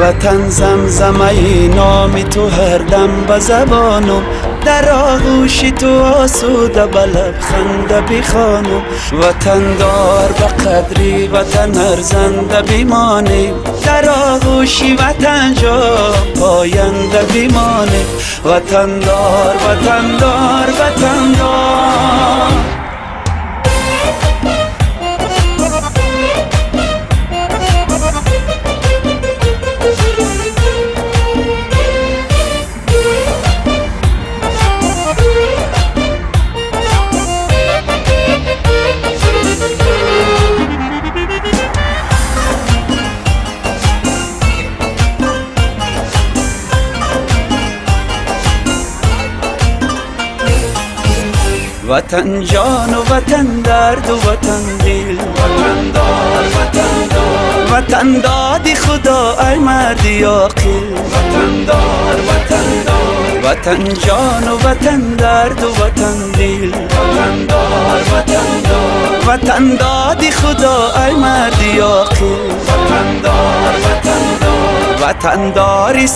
وطن زمزمه نام تو هر دم به زبانم، در آغوش تو آسوده به لبخنده بخوانم. وطن دار به قدری وطن ارزنده بمانیم، در آغوش وطن جا پاینده بمانیم. وطن دار وطن دار وطن دار. وطن جان و وطن درد و وطن دل، وطن دار وطن دار. وطن دادی خدا ای مردی عاقل، وطن دار وطن دار. وطن جان و وطن درد و وطن دل، وطن دار وطن دار. وطن دادی خدا ای مردی عاقل، وطن دار وطن دار. وطن داری